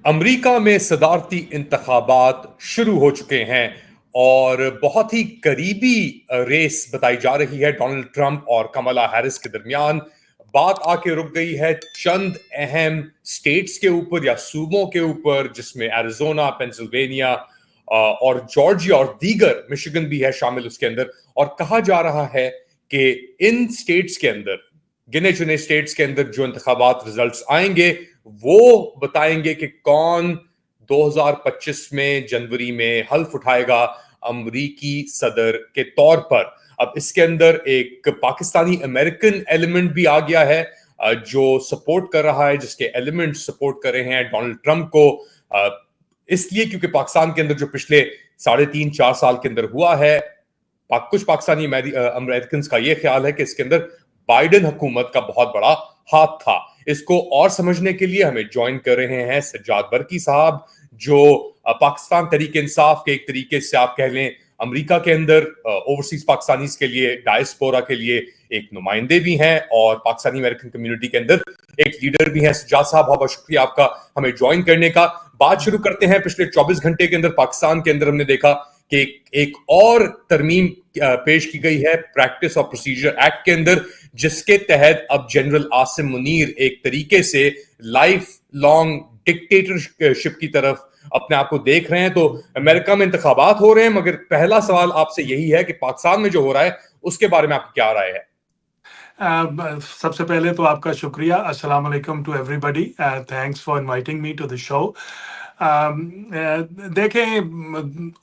امریکہ میں صدارتی انتخابات شروع ہو چکے ہیں اور بہت ہی قریبی ریس بتائی جا رہی ہے ڈونلڈ ٹرمپ اور کملا ہیرس کے درمیان. بات آ کے رک گئی ہے چند اہم سٹیٹس کے اوپر یا صوبوں کے اوپر، جس میں ایریزونا، پینسلوینیا اور جارجیا اور دیگر، مشیگن بھی ہے شامل اس کے اندر. اور کہا جا رہا ہے کہ ان سٹیٹس کے اندر، گنے چنے سٹیٹس کے اندر جو انتخابات ریزلٹس آئیں گے وہ بتائیں گے کہ کون 2025 میں جنوری میں حلف اٹھائے گا امریکی صدر کے طور پر. اب اس کے اندر ایک پاکستانی امریکن ایلیمنٹ بھی آ گیا ہے جو سپورٹ کر رہا ہے، جس کے ایلیمنٹ سپورٹ کر رہے ہیں ڈونلڈ ٹرمپ کو، اس لیے کیونکہ پاکستان کے اندر جو پچھلے 3.5-4 سال کے اندر ہوا ہے، کچھ پاکستانی امریکنز کا یہ خیال ہے کہ اس کے اندر بائیڈن حکومت کا بہت بڑا ہاتھ تھا. اس کو اور سمجھنے کے لیے ہمیں جوائن کر رہے ہیں سجاد برکی صاحب، جو پاکستان تحریک انصاف کے ایک طریقے سے آپ کہہ لیں امریکہ کے اندر اوورسیز پاکستانیز کے لیے، ڈائسپورا کے لیے ایک نمائندے بھی ہیں اور پاکستانی امریکن کمیونٹی کے اندر ایک لیڈر بھی ہیں. سجاد صاحب، بہت بہت شکریہ آپ کا ہمیں جوائن کرنے کا. بات شروع کرتے ہیں. پچھلے 24 گھنٹے کے اندر پاکستان کے اندر ہم نے دیکھا کہ ایک اور ترمیم پیش کی گئی ہے پریکٹس اور پروسیجر ایکٹ کے اندر، جس کے تحت اب جنرل عاصم منیر ایک طریقے سے لائف لانگ ڈکٹیٹرشپ کی طرف اپنے آپ کو دیکھ رہے ہیں. تو امریکہ میں انتخابات ہو رہے ہیں، مگر پہلا سوال آپ سے یہی ہے کہ پاکستان میں جو ہو رہا ہے اس کے بارے میں آپ کی کیا رائے ہے؟ سب سے پہلے تو آپ کا شکریہ. السلام علیکم to everybody. Thanks for inviting me to the show. دیکھیں،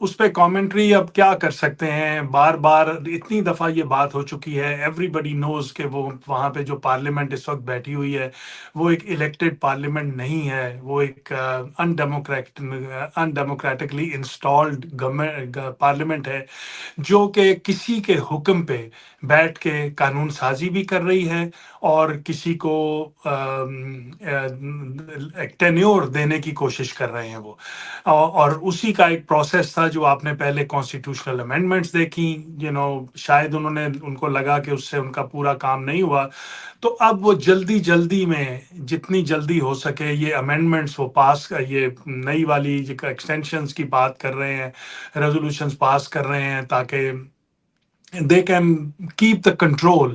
اس پہ کامنٹری اب کیا کر سکتے ہیں. بار بار اتنی دفعہ یہ بات ہو چکی ہے. ایوری بڈی نوز کہ وہ وہاں پہ جو پارلیمنٹ اس وقت بیٹھی ہوئی ہے وہ ایک الیکٹڈ پارلیمنٹ نہیں ہے، وہ ایک ڈیموکریٹکلی انسٹالڈ پارلیمنٹ ہے جو کہ کسی کے حکم پہ بیٹھ کے قانون سازی بھی کر رہی ہے اور کسی کو ٹینیور دینے کی کوشش کر رہے ہیں وہ. اور اسی کا ایک پروسیس تھا جو آپ نے پہلے کانسٹیٹیوشنل امینڈمنٹس دیکھی. شاید ان کو لگا کہ اس سے ان کا پورا کام نہیں ہوا، تو اب وہ جلدی میں جتنی جلدی ہو سکے یہ امینڈمنٹس وہ یہ نئی والی ایکسٹینشنز کی بات کر رہے ہیں، ریزولوشنز پاس کر رہے ہیں تاکہ they can keep the control,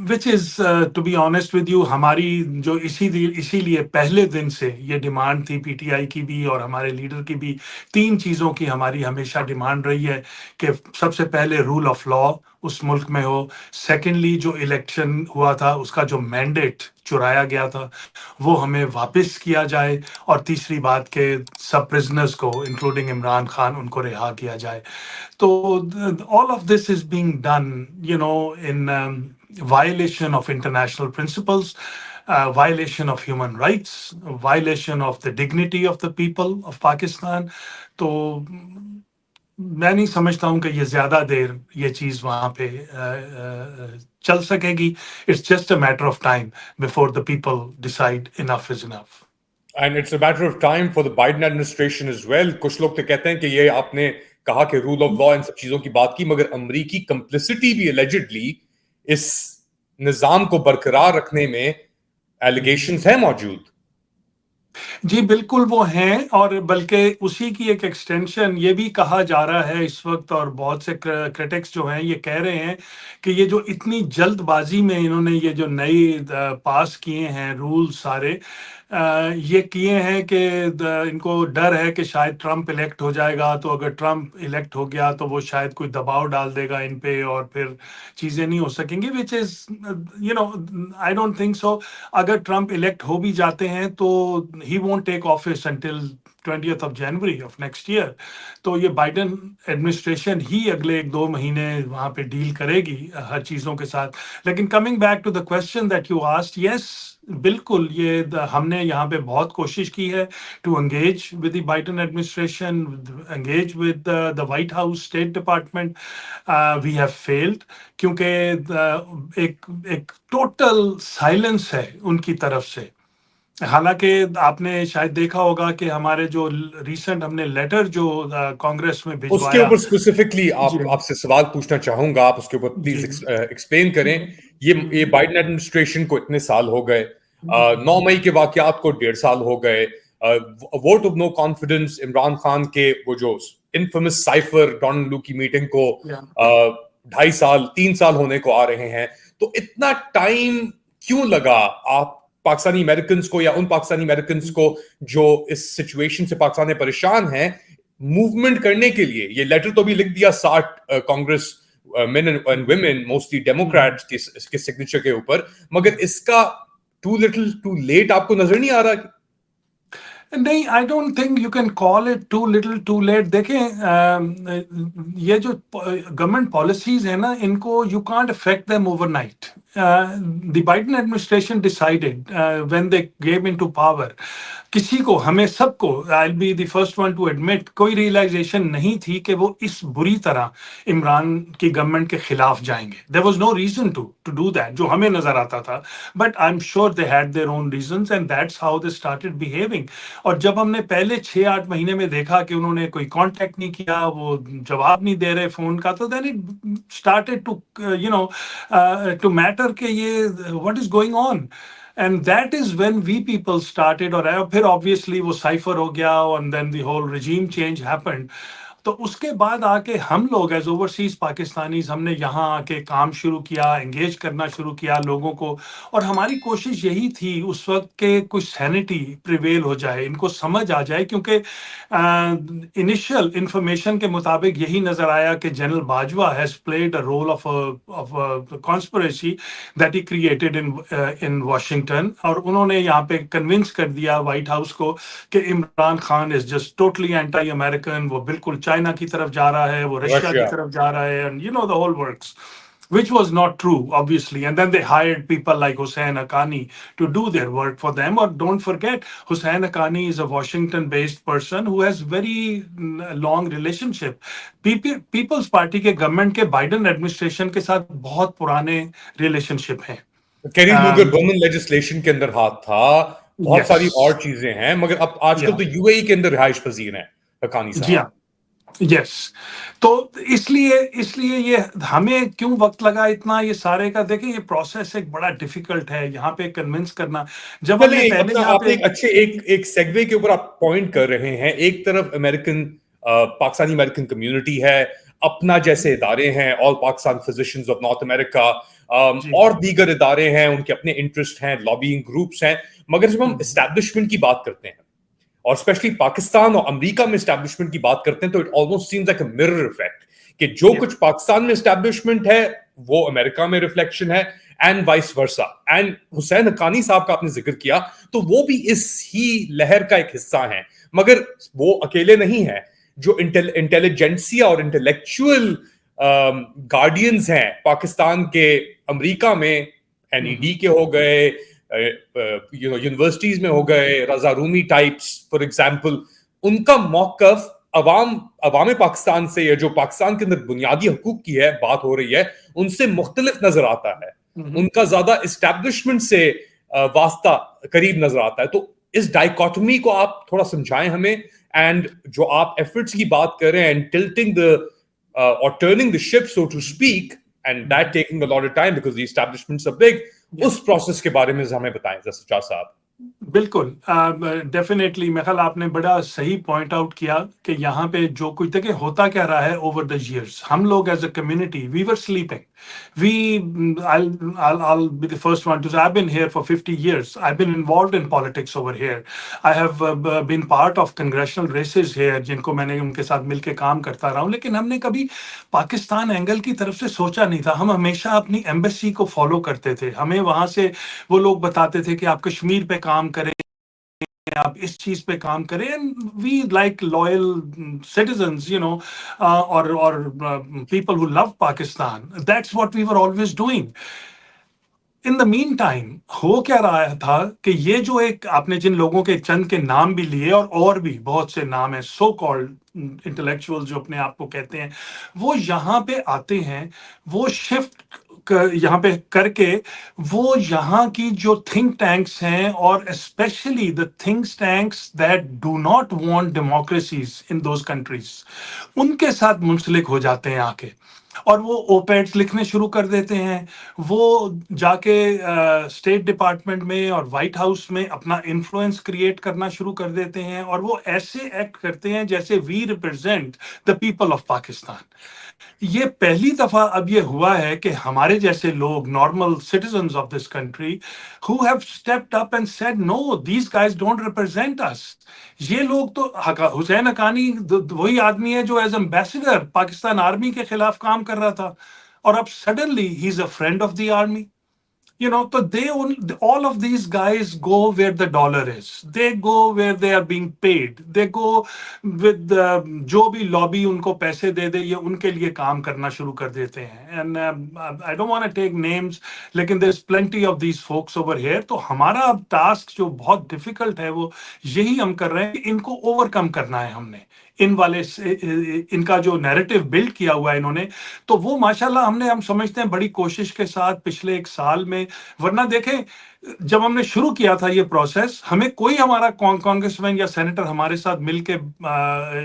which is to be honest with you ہماری جو اسی لیے پہلے دن سے یہ ڈیمانڈ تھی پی ٹی آئی کی بھی اور ہمارے لیڈر کی بھی. 3 چیزوں کی ہماری ہمیشہ ڈیمانڈ رہی ہے کہ سب سے پہلے رول آف لا اس ملک میں ہو. سیکنڈلی جو الیکشن ہوا تھا اس کا جو مینڈیٹ چرایا گیا تھا وہ ہمیں واپس کیا جائے. اور تیسری بات کہ سب پرزنرز کو انکلوڈنگ عمران خان ان کو رہا کیا جائے. تو all of this is being done in violation of international principles, violation of human rights, violation of the dignity of the people of Pakistan. تو میں نہیں سمجھتا ہوں کہ یہ زیادہ دیر یہ چیز وہاں پہ چل سکے گی. It's just a matter of time before the people decide enough is enough. And it's a matter of time for the Biden administration as well. کچھ لوگ تو کہتے ہیں کہ یہ آپ نے کہا کہ رول آف لا ان سب چیزوں کی بات کی، مگر امریکی کمپلسٹی بھی اللیجڈلی اس نظام کو برقرار رکھنے میں ایلیگیشنز ہیں موجود. جی بالکل وہ ہیں، اور بلکہ اسی کی ایک ایکسٹینشن یہ بھی کہا جا رہا ہے اس وقت، اور بہت سے کرٹکس جو ہیں یہ کہہ رہے ہیں کہ یہ جو اتنی جلد بازی میں انہوں نے یہ جو نئی پاس کیے ہیں رول سارے، یہ کیے ہیں کہ ان کو ڈر ہے کہ شاید ٹرمپ الیکٹ ہو جائے گا، تو اگر ٹرمپ الیکٹ ہو گیا تو وہ شاید کوئی دباؤ ڈال دے گا ان پہ اور پھر چیزیں نہیں ہو سکیں گی. وچ از آئی ڈونٹ تھنک سو. اگر ٹرمپ الیکٹ ہو بھی جاتے ہیں تو he won't take office until 20th of January of next year. تو یہ بائیڈن ایڈمنسٹریشن ہی اگلے 1-2 مہینے وہاں پہ ڈیل کرے گی ہر چیزوں کے ساتھ. لیکن coming back to the question that you asked, yes بالکل یہ ہم نے یہاں پہ بہت کوشش کی ہے to engage with the Biden administration, engage with the White House, state department. We have failed کیونکہ ایک ٹوٹل سائلنس ہے ان کی طرف سے. حالانکہ آپ نے شاید دیکھا ہوگا کہ ہمارے جو ریسنٹ ہم نے لیٹر جو کانگریس میں اس کے بھجوایا، اوپر اسپیسیفکلی آپ سے سوال پوچھنا چاہوں گا، آپ اس کے اوپر پلیز ایکسپلین کریں. یہ بائیڈن ایڈمنسٹریشن کو اتنے سال ہو گئے، 9 مئی کے واقعات کو 1.5 سال ہو گئے. Vote of no confidence Imran Khan کے وہ جو انفیمس سائفر ڈونلڈ لو کی میٹنگ کو 2.5 سال 3 سال ہونے کو آ رہے ہیں, تو اتنا ٹائم کیوں لگا آپ پاکستانی امریکنز کو یا ان پاکستانی امریکنز کو جو اس سچویشن سے پاکستان میں پریشان ہیں موومنٹ کرنے کے لیے؟ یہ لیٹر تو بھی لکھ دیا 60 کانگریس مین اینڈ ویمن موسٹلی ڈیموکریٹس کے سگنیچر کے اوپر, مگر اس کا ٹو لٹل ٹو لیٹ آپ کو نظر نہیں آ رہا؟ نہیں, I don't think you can call it too little too late. دیکھیں یہ جو گورنمنٹ پالیسیز ہیں نا, ان کو you can't affect them overnight. The Biden administration decided when they gave in to power, کسی کو, ہمیں سب کو, I be the first one to admit, کوئی ریئلائزیشن نہیں تھی کہ وہ اس بری طرح عمران کی گورنمنٹ کے خلاف جائیں گے. There was no reason to do that, جو ہمیں نظر آتا تھا, but I'm sure they had their own reasons and that's how they started behaving. اور جب ہم نے پہلے 6-8 مہینے میں دیکھا کہ انہوں نے کوئی کانٹیکٹ نہیں کیا, وہ جواب نہیں دے رہے فون کا, تو then it started to matter کہ یہ what is going on. And that is when we people started, اور پھر obviously وہ سائفر ہو گیا, and then the whole regime change happened. تو اس کے بعد آ کے ہم لوگ ایز اوورسیز پاکستانیز, ہم نے یہاں آ کے کام شروع کیا, انگیج کرنا شروع کیا لوگوں کو, اور ہماری کوشش یہی تھی اس وقت کہ کچھ سینٹی پریویل ہو جائے, ان کو سمجھ آ جائے, کیونکہ انیشیل انفارمیشن کے مطابق یہی نظر آیا کہ general Bajwa has played a role of conspiracy that he created in Washington, اور انہوں نے یہاں پہ کنونس کر دیا وائٹ ہاؤس کو کہ Imran Khan is just totally anti American, وہ بالکل چائنا کی طرف جا رہا ہے, وہ رشیا کی طرف جا رہا ہے, and you know the whole works, which was not true obviously. And then they hired people like Hussein Haqqani to do their work for them. Or don't forget, Hussein Haqqani is a Washington based person who has very long relationship. People's Party کے government کے Biden administration کے ساتھ بہت پرانے relationship ہیں. Carry Lugar government legislation کے اندر ہاتھ تھا, بہت ساری اور چیزیں ہیں, مگر اب آج کل تو یو اے ای کے اندر رہائش پذیر ہیں حقانی صاحب. جی ہاں, یس. تو اس لیے یہ ہمیں کیوں وقت لگا اتنا یہ سارے کا؟ دیکھیں یہ پروسیس ایک بڑا ڈیفیکلٹ ہے یہاں پہ کنونس کرنا. جب ہم نے پہلے یہاں پہ ایک اچھے ایک سیگوے کے اوپر آپ پوائنٹ کر رہے ہیں, ایک طرف امریکن پاکستانی امریکن کمیونٹی ہے, اپنا جیسے ادارے ہیں, آل پاکستان فزیشنز آف نارتھ امریکہ, اور دیگر ادارے ہیں, ان کے اپنے انٹرسٹ ہیں, لابینگ گروپس ہیں. مگر جب ہم اسٹیبلشمنٹ کی بات کرتے ہیں, اور اسپیشلی پاکستان اور امریکہ میں اسٹیبلشمنٹ کی بات کرتے ہیں, تو it almost seems like a mirror effect کہ جو کچھ پاکستان میں اسٹیبلشمنٹ ہے وہ امریکہ میں ریفلیکشن ہے, اینڈ وائس ورسا. اینڈ حسین حقانی صاحب کا آپ نے ذکر کیا, تو وہ بھی اس ہی لہر کا ایک حصہ ہیں, مگر وہ اکیلے نہیں ہیں. جو انٹیلیجنسیا اور انٹلیکچوئل گارڈینز ہیں پاکستان کے امریکہ میں, این ای ڈی کے ہو گئے, یونیورسٹیز میں ہو گئے, رضا رومی ٹائپس فار ایگزامپل, ان کا موقف عوام پاکستان سے, یا جو پاکستان کے اندر بنیادی حقوق کی ہے بات ہو رہی ہے, ان سے مختلف نظر آتا ہے. ان کا زیادہ اسٹیبلشمنٹ سے واسطہ قریب نظر آتا ہے. تو اس ڈائیکاٹمی کو آپ تھوڑا سمجھائیں ہمیں, اینڈ جو آپ ایفرٹس کی بات کر رہے ہیں, and tilting or turning the ship so to speak, and that taking a lot of time because the establishments are big, اس پروسیس کے بارے میں ہمیں بتائیں سچا صاحب. بالکل, ڈیفینیٹلی میرا خیال آپ نے بڑا صحیح پوائنٹ آؤٹ کیا کہ یہاں پہ جو کچھ دیکھیں ہوتا کیا رہا ہے اوور دا ایئرس. ہم لوگ as a community we were sleeping. I'll be the first one to say I've been here for 50 years. I've been involved in politics over here. I have been part of congressional races here جن کو میں نے ان کے ساتھ مل کے کام کرتا رہا ہوں, لیکن ہم نے کبھی پاکستان اینگل کی طرف سے سوچا نہیں تھا. ہم ہمیشہ اپنی ایمبیسی کو فالو کرتے تھے. ہمیں وہاں سے وہ لوگ بتاتے تھے کہ آپ کشمیر پہ کام کریں, آپ اس چیز پہ کام کریں, and we like loyal citizens, or people who love Pakistan. That's what we were always doing. In the meantime, ہو کیا رہا تھا کہ یہ جو ایک آپ نے جن لوگوں کے چند کے نام بھی لیے, اور بھی بہت سے نام ہیں, سو کالڈ انٹلیکچوئل جو اپنے آپ کو کہتے ہیں, وہ یہاں پہ آتے ہیں, وہ شفٹ یہاں پہ کر کے وہ یہاں کی جو تھنک ٹینکس ہیں, اور especially the think tanks that do not want democracies in those countries, ان کے ساتھ منسلک ہو جاتے ہیں آ کے. اور وہ اوپیڈس لکھنے شروع کر دیتے ہیں. وہ جا کے اسٹیٹ ڈپارٹمنٹ میں اور وائٹ ہاؤس میں اپنا انفلوئنس کریٹ کرنا شروع کر دیتے ہیں, اور وہ ایسے ایکٹ کرتے ہیں جیسے we represent the people of Pakistan. یہ پہلی دفعہ اب یہ ہوا ہے کہ ہمارے جیسے لوگ, normal citizens of this country, who have stepped up and said no, these guys don't represent us. یہ لوگ تو, حسین حقانی وہی آدمی ہے جو ایز ایمبیسڈر پاکستان آرمی کے خلاف کام کر رہا تھا, اور اب suddenly he is a friend of the army. So all of these guys go where the dollar is. They go where they are being paid. They go with جو بھی lobby ان کو پیسے دے دے, یہ ان کے لیے کام کرنا شروع کر دیتے ہیں. And I don't want to take names, لیکن there's plenty of these folks over here. تو ہمارا اب ٹاسک جو بہت ڈیفیکلٹ ہے وہ یہی ہم کر رہے ہیں کہ ان کو اوور کم کرنا ہے. ہم نے ان کا جو نیریٹو بلڈ کیا ہوا ہے انہوں نے, تو وہ ماشاءاللہ ہم سمجھتے ہیں بڑی کوشش کے ساتھ پچھلے ایک سال میں. ورنہ دیکھیں, جب ہم نے شروع کیا تھا یہ پروسیس, ہمیں کوئی ہمارا کانگریس مین یا سینیٹر ہمارے ساتھ مل کے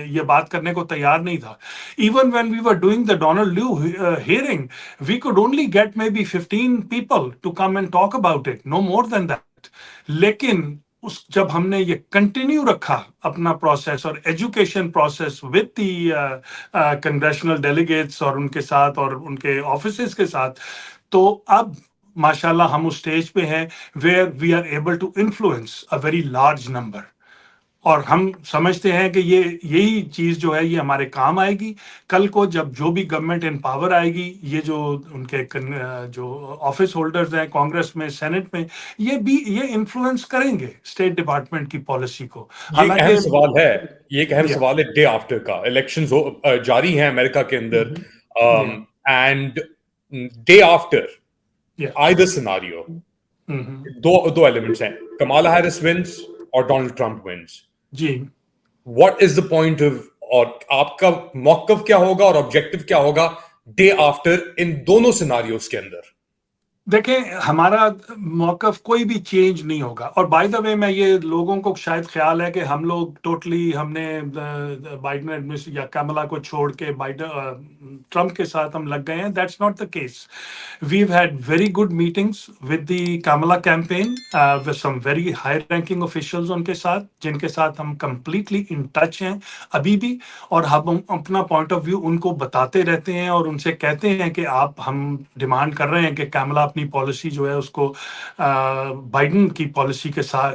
یہ بات کرنے کو تیار نہیں تھا. Even when we were doing the Donald Lu hearing, we could only get maybe 15 people to come and talk about it, no more than that. لیکن جب ہم نے یہ کنٹینیو رکھا اپنا پروسیس اور education process with the congressional delegates اور ان کے ساتھ اور ان کے آفیسز کے ساتھ, تو اب ماشاءاللہ ہم اس اسٹیج پہ ہیں where we are able to influence a very large number. اور ہم سمجھتے ہیں کہ یہی چیز جو ہے یہ ہمارے کام آئے گی. کل کو جب جو بھی گورنمنٹ ان پاور آئے گی, یہ جو ان کے جو آفس ہولڈرز ہیں کانگریس میں, سینٹ میں, یہ انفلوئنس کریں گے اسٹیٹ ڈپارٹمنٹ کی پالیسی کو. یہ ایک اہم سوال ہے, یہ ایک اہم Yeah. سوال ہے ڈے آفٹر کا. الیکشنز جاری ہیں امریکہ کے اندر, Yeah. And day after Yeah. Either scenario, دو ایلیمنٹس ہیں, کمالا ہیرس ونس اور ڈونلڈ ٹرمپ ونس. جی, what is the point of, اور آپ کا موقف کیا ہوگا اور آبجیکٹو کیا ہوگا ڈے آفٹر ان دونوں سیناریوز کے اندر؟ دیکھیں ہمارا موقف کوئی بھی چینج نہیں ہوگا. اور بائی دا وے میں یہ لوگوں کو شاید خیال ہے کہ ہم لوگ ٹوٹلی ہم نے بائیڈن ایڈمنسٹریشن یا کملا کو چھوڑ کے ٹرمپ کے ساتھ ہم لگ گئے ہیں. That's not the case. We've had very good meetings with the Kamala campaign with some very high ranking officials ان کے ساتھ, جن کے ساتھ ہم کمپلیٹلی ان ٹچ ہیں ابھی بھی, اور ہم اپنا پوائنٹ آف ویو ان کو بتاتے رہتے ہیں اور ان سے کہتے ہیں کہ ہم ڈیمانڈ کر رہے ہیں کہ کملا اپنی پالیسی جو ہے اس کو بائیڈن کی پالیسی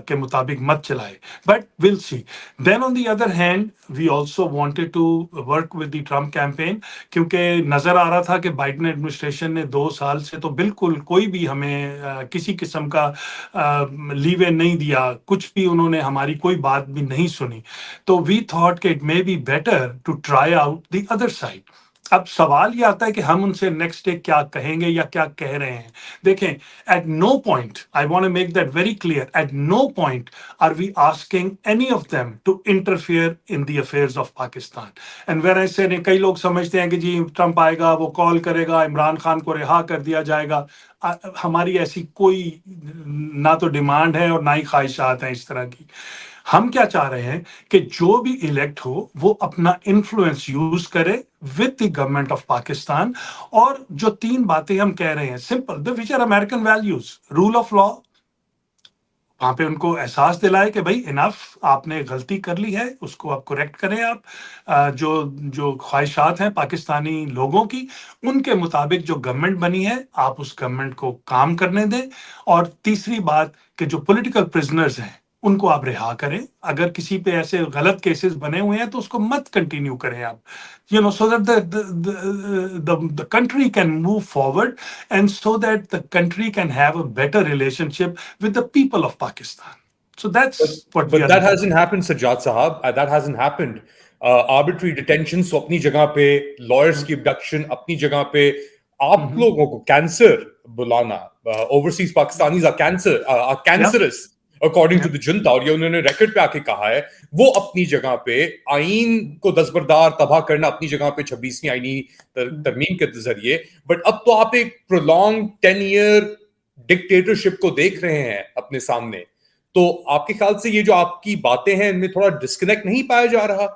کے مطابق مت چلائے. But will see. Then on the other hand we also wanted to work with the Trump campaign, کیونکہ نظر آ رہا تھا کہ بائیڈن ایڈمنسٹریشن نے 2 سال سے تو بالکل کوئی بھی ہمیں کسی قسم کا لیوے نہیں دیا, کچھ بھی انہوں نے ہماری کوئی بات بھی نہیں سنی. تو وی تھاٹ کہ it may be better to try out the other side. اب سوال یہ آتا ہے کہ ہم ان سے نیکسٹ ڈے کیا کہیں گے یا کیا کہہ رہے ہیں. دیکھیں, at no point, I want to make that very clear, at no point are we asking any of them to interfere in the affairs of Pakistan. And when I say کئی لوگ سمجھتے ہیں کہ جی ٹرمپ آئے گا, وہ کال کرے گا, عمران خان کو رہا کر دیا جائے گا. ہماری ایسی کوئی نہ تو ڈیمانڈ ہے اور نہ ہی خواہشات ہیں اس طرح کی. ہم کیا چاہ رہے ہیں کہ جو بھی الیکٹ ہو وہ اپنا انفلوئنس یوز کرے with the government of Pakistan, اور جو 3 باتیں ہم کہہ رہے ہیں simple, the which are American values, rule of law, وہاں پہ ان کو احساس دلائے کہ بھائی انف, آپ نے غلطی کر لی ہے, اس کو آپ کریکٹ کریں. آپ جو خواہشات ہیں پاکستانی لوگوں کی, ان کے مطابق جو گورنمنٹ بنی ہے آپ اس گورنمنٹ کو کام کرنے دیں. اور تیسری بات کہ جو پولیٹیکل پرزنرز ہیں ان کو آپ رہا کریں. اگر کسی پہ ایسے غلط کیسز بنے ہوئے ہیں تو اس کو مت کنٹینیو کریں آپ, so that the country can move forward, and so that the country can have a better relationship with the people of Pakistan. So that's what we But are that looking hasn't happened, Sajjad Sahab. That hasn't happened. Arbitrary detentions تو اپنی جگہ پہ, lawyers کی abduction اپنی جگہ پہ, آپ لوگوں کو کینسر بلانا, overseas Pakistanis are cancerous according to the junta, اور یہ انہوں نے ریکارڈ پہ آ کے کہا ہے, وہ اپنی جگہ پہ آئین کو دستبردار تباہ کرنا اپنی جگہ پہ 26ویں آئینی ترمیم کے ذریعے. بٹ اب تو آپ ایک prolonged 10-year ڈکٹیٹرشپ کو دیکھ رہے ہیں اپنے سامنے. تو آپ کے خیال سے یہ جو آپ کی باتیں ہیں ان میں تھوڑا ڈسکنیکٹ نہیں پایا جا رہا؟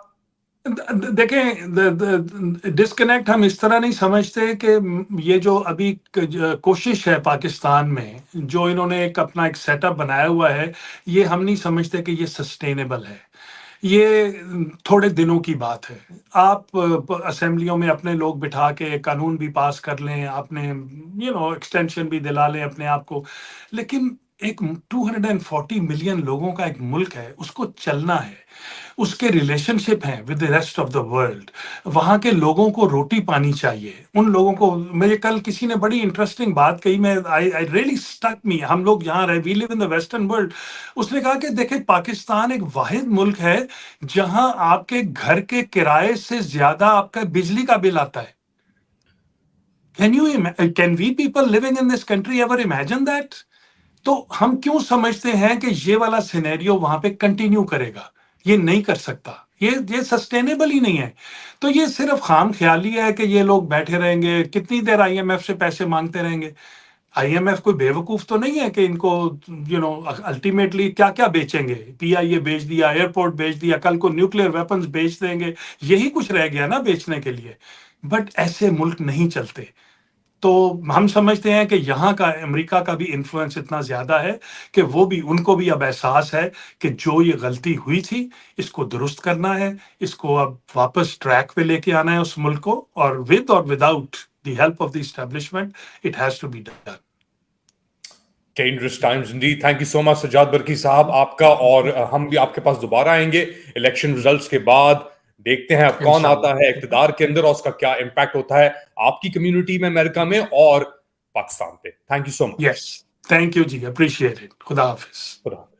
دیکھیں ڈسکنیکٹ ہم اس طرح نہیں سمجھتے کہ یہ جو ابھی کوشش ہے پاکستان میں، جو انہوں نے اپنا ایک سیٹ اپ بنایا ہوا ہے، یہ ہم نہیں سمجھتے کہ یہ سسٹینیبل ہے. یہ تھوڑے دنوں کی بات ہے. آپ اسمبلیوں میں اپنے لوگ بٹھا کے قانون بھی پاس کر لیں، اپنے ایکسٹینشن بھی دلا لیں اپنے آپ کو، لیکن ایک 240 ملین لوگوں کا ایک ملک ہے، اس کو چلنا ہے، اس کے ریلیشن شپ ہیں with the rest of the world. وہاں کے لوگوں کو روٹی پانی چاہیے. ان لوگوں کو مجھے کل کسی نے بڑی انٹرسٹنگ بات کہی، میں ریئلی اسٹک می. ہم لوگ جہاں رہے، وی لیو ان دا ویسٹرن ورلڈ. اس نے کہا کہ دیکھیں پاکستان ایک واحد ملک ہے جہاں آپ کے گھر کے کرائے سے زیادہ آپ کا بجلی کا بل آتا ہے. Can we people living in this country ever imagine that? تو ہم کیوں سمجھتے ہیں کہ یہ والا سینیریو وہاں پہ کنٹینیو کرے گا؟ یہ نہیں کر سکتا، یہ سسٹینیبل ہی نہیں ہے. تو یہ صرف خام خیالی ہے کہ یہ لوگ بیٹھے رہیں گے، کتنی دیر آئی ایم ایف سے پیسے مانگتے رہیں گے. آئی ایم ایف کوئی بے وقوف تو نہیں ہے کہ ان کو الٹیمیٹلی کیا کیا بیچیں گے. پی آئی اے بیچ دیا، ایئرپورٹ بیچ دیا، کل کو نیوکلیئر ویپنز بیچ دیں گے. یہی کچھ رہ گیا نا بیچنے کے لیے. بٹ ایسے ملک نہیں چلتے. تو ہم سمجھتے ہیں کہ یہاں کا امریکہ کا بھی انفلوئنس اتنا زیادہ ہے کہ وہ بھی، ان کو بھی اب احساس ہے کہ جو یہ غلطی ہوئی تھی اس کو درست کرنا ہے، اس کو اب واپس ٹریک پہ لے کے آنا ہے اس ملک کو، اور ود اور without the help of the establishment it has to be done. Dangerous times indeed. Thank you so much Sajjad Barqi Sahib آپ کا، اور ہم بھی آپ کے پاس دوبارہ آئیں گے الیکشن ریزلٹس کے بعد. دیکھتے ہیں اب کون آتا ہے انشاءاللہ. اقتدار کے اندر اور اس کا کیا امپیکٹ ہوتا ہے آپ کی کمیونٹی میں، امریکہ میں اور پاکستان پہ. Thank you so much. Yes, thank you جی، اپریشیٹ اٹ. خدا حافظ. خدا حافظ.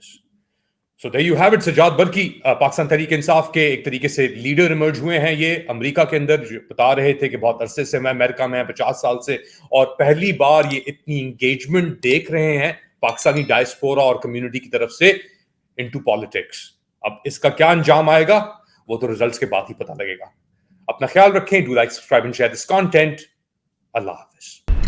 So there you have it. Sajjad برقی پاکستان تحریک انصاف کے ایک طریقے سے لیڈر ایمرج ہوئے ہیں. یہ امریکہ کے اندر جو بتا رہے تھے کہ بہت عرصے سے میں امریکہ میں 50 سال سے، اور پہلی بار یہ اتنی انگیجمنٹ دیکھ رہے ہیں پاکستانی ڈائسپورا اور کمیونٹی کی طرف سے انٹو پالیٹکس. اب اس کا کیا انجام آئے گا وہ تو ریزلٹس کے بعد ہی پتہ لگے گا. اپنا خیال رکھیں. Do like, subscribe and share this content. اللہ حافظ.